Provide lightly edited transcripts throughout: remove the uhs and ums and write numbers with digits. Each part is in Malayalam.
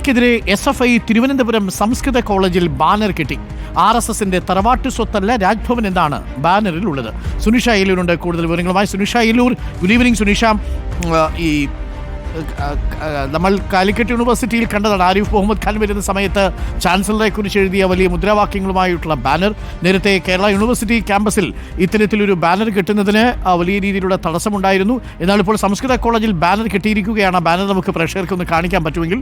ഗവർണർക്കെതിരെ SFI തിരുവനന്തപുരം സംസ്കൃത കോളേജിൽ ബാനർ കെട്ടി. RSSന്റെ തറവാട്ട് സ്വത്തല്ല രാജ്ഭവൻ എന്നാണ് ബാനറിൽ ഉള്ളത്. സുനിഷ അയ്യലൂരുണ്ട് കൂടുതൽ വിവരങ്ങളുമായി. Sunisha Ayyalur, good evening Sunisha. ഈ നമ്മൾ കാലിക്കറ്റ് യൂണിവേഴ്സിറ്റിയിൽ കണ്ടതാണ് ആരിഫ് മുഹമ്മദ് ഖാൻ വരുന്ന സമയത്ത് ചാൻസലറെ കുറിച്ച് എഴുതിയ വലിയ മുദ്രാവാക്യങ്ങളുമായിട്ടുള്ള ബാനർ. നേരത്തെ കേരള യൂണിവേഴ്സിറ്റി ക്യാമ്പസിൽ ഇത്തരത്തിലൊരു ബാനർ കെട്ടുന്നതിന് വലിയ രീതിയിലുള്ള തടസ്സമുണ്ടായിരുന്നു. എന്നാൽ ഇപ്പോൾ സംസ്കൃത കോളേജിൽ ബാനർ കെട്ടിയിരിക്കുകയാണ്. ബാനർ നമുക്ക് പ്രേക്ഷകർക്ക് ഒന്ന് കാണിക്കാൻ പറ്റുമെങ്കിൽ.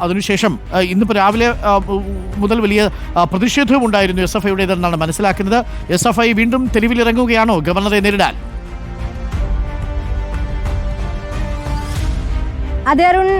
അതിനുശേഷം ഇന്നിപ്പോൾ രാവിലെ മുതൽ വലിയ പ്രതിഷേധവും ഉണ്ടായിരുന്നു SFIയുടേതെന്നാണ് മനസ്സിലാക്കുന്നത്. SFI വീണ്ടും തെരുവിലിറങ്ങുകയാണോ ഗവർണറെ നേരിടാൻ? അതെ അരുൺ,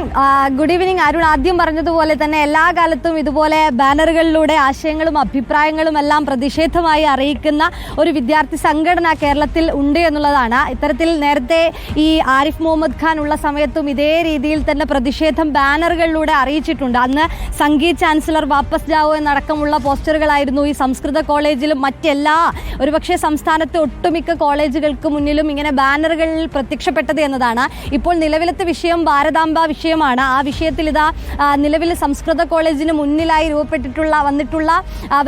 ഗുഡ് ഈവനിങ്. അരുൺ ആദ്യം പറഞ്ഞതുപോലെ തന്നെ എല്ലാ കാലത്തും ഇതുപോലെ ബാനറുകളിലൂടെ ആശയങ്ങളും അഭിപ്രായങ്ങളും എല്ലാം പ്രതിഷേധമായി അറിയിക്കുന്ന ഒരു വിദ്യാർത്ഥി സംഘടന കേരളത്തിൽ ഉണ്ട് എന്നുള്ളതാണ്. ഇത്തരത്തിൽ നേരത്തെ ഈ ആരിഫ് മുഹമ്മദ് ഖാൻ ഉള്ള സമയത്തും ഇതേ രീതിയിൽ തന്നെ പ്രതിഷേധം ബാനറുകളിലൂടെ അറിയിച്ചിട്ടുണ്ട്. അന്ന് സംഗീത് ചാൻസലർ വാപ്പസ് ജാവോ എന്നടക്കമുള്ള പോസ്റ്ററുകളായിരുന്നു ഈ സംസ്കൃത കോളേജിലും മറ്റെല്ലാ ഒരുപക്ഷെ സംസ്ഥാനത്തെ ഒട്ടുമിക്ക കോളേജുകൾക്ക് മുന്നിലും ഇങ്ങനെ ബാനറുകളിൽ പ്രത്യക്ഷപ്പെട്ടത് എന്നതാണ്. ഇപ്പോൾ നിലവിലത്തെ വിഷയം ഭാരതാംബ വിഷയമാണ്. ആ വിഷയത്തിൽ ഇതാ നിലവിൽ സംസ്കൃത കോളേജിന് മുന്നിലായി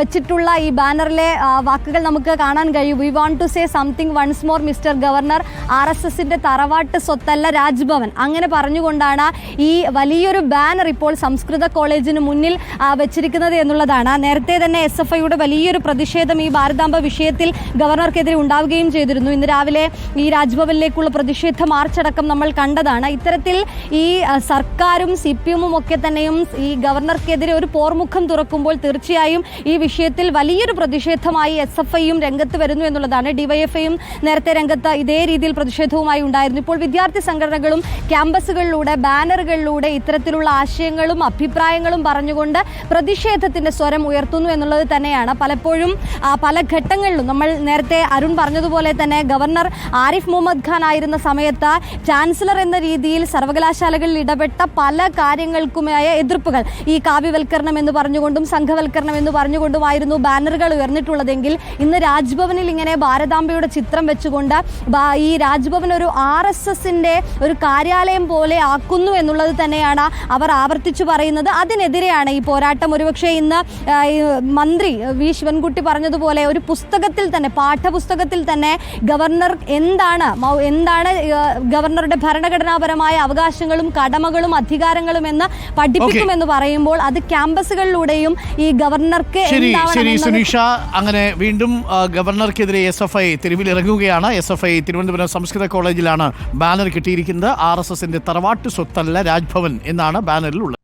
വെച്ചിട്ടുള്ള ഈ ബാനറിലെ വാക്കുകൾ നമുക്ക് കാണാൻ കഴിയും. We want to say something once more mister governor, RSSന്റെ തറവാട്ട് സ്വത്തല്ല രാജ്ഭവൻ. അങ്ങനെ പറഞ്ഞുകൊണ്ടാണ് ഈ വലിയൊരു ബാനർ ഇപ്പോൾ സംസ്കൃത കോളേജിന് മുന്നിൽ വെച്ചിരിക്കുന്നത് എന്നുള്ളതാണ്. നേരത്തെ തന്നെ SFIയുടെ വലിയൊരു പ്രതിഷേധം ഈ ഭാരതാംബ വിഷയത്തിൽ ഗവർണർക്കെതിരെ ഉണ്ടാവുകയും ചെയ്തിരുന്നു. ഇന്ന് രാവിലെ ഈ രാജ്ഭവനിലേക്കുള്ള പ്രതിഷേധ മാർച്ചടക്കം നമ്മൾ കണ്ടതാണ്. ഇത്തരത്തിൽ ഈ സർക്കാരും CPM ഒക്കെ തന്നെയും ഈ ഗവർണർക്കെതിരെ ഒരു പോർമുഖം തുറക്കുമ്പോൾ തീർച്ചയായും ഈ വിഷയത്തിൽ വലിയൊരു പ്രതിഷേധമായി SFIയും രംഗത്ത് വരുന്നു എന്നുള്ളതാണ്. DYFIയും നേരത്തെ രംഗത്ത് ഇതേ രീതിയിൽ പ്രതിഷേധവുമായി ഉണ്ടായിരുന്നു. ഇപ്പോൾ വിദ്യാർത്ഥി സംഘടനകളും ക്യാമ്പസുകളിലൂടെ ബാനറുകളിലൂടെ ഇത്തരത്തിലുള്ള ആശയങ്ങളും അഭിപ്രായങ്ങളും പറഞ്ഞുകൊണ്ട് പ്രതിഷേധത്തിന്റെ സ്വരം ഉയർത്തുന്നു എന്നുള്ളത് തന്നെയാണ്. പലപ്പോഴും പല ഘട്ടങ്ങളിലും നമ്മൾ നേരത്തെ അരുൺ പറഞ്ഞതുപോലെ തന്നെ ഗവർണർ ആരിഫ് മുഹമ്മദ് ഖാൻ ആയിരുന്ന സമയത്ത് ചാൻസലർ എന്ന രീതിയിൽ സർവകലാശാലകളിൽ ഇടപെട്ട പല കാര്യങ്ങൾക്കുമായ എതിർപ്പുകൾ, ഈ കാവ്യവൽക്കരണം എന്ന് പറഞ്ഞുകൊണ്ടും സംഘവൽക്കരണം എന്ന് പറഞ്ഞുകൊണ്ടുമായിരുന്നു ബാനറുകൾ ഉയർന്നിട്ടുള്ളതെങ്കിൽ ഇന്ന് രാജ്ഭവനിൽ ഇങ്ങനെ ഭാരതാംബയുടെ ചിത്രം വെച്ചുകൊണ്ട് ഈ രാജ്ഭവൻ ഒരു RSSന്റെ ഒരു കാര്യാലയം പോലെ ആക്കുന്നു എന്നുള്ളത് തന്നെയാണ് അവർ ആവർത്തിച്ചു പറയുന്നത്. അതിനെതിരെയാണ് ഈ പോരാട്ടം. ഒരുപക്ഷെ ഇന്ന് മന്ത്രി V ശിവൻകുട്ടി പറഞ്ഞതുപോലെ ഒരു പുസ്തകത്തിൽ തന്നെ, പാഠപുസ്തകത്തിൽ തന്നെ ഗവർണർ എന്താണ് ഗവർണറുടെ ഭരണഘടനാപരമായ അവകാശങ്ങളും കടമകളും അധികാരങ്ങളും എന്ന് പഠിപ്പിക്കുമെന്ന് പറയുമ്പോൾ അത് ക്യാമ്പസുകളിലൂടെയും ഈ ഗവർണർക്ക് സുനിഷ, അങ്ങനെ വീണ്ടും ഗവർണർക്കെതിരെ SFI തെരുവിലിറങ്ങുകയാണ്. SFI തിരുവനന്തപുരം സംസ്കൃത കോളേജിലാണ് ബാനർ കിട്ടിയിരിക്കുന്നത്. RSSന്റെ തറവാട്ട് സ്വത്തല്ല രാജ്ഭവൻ എന്നാണ് ബാനറിൽ ഉള്ളത്.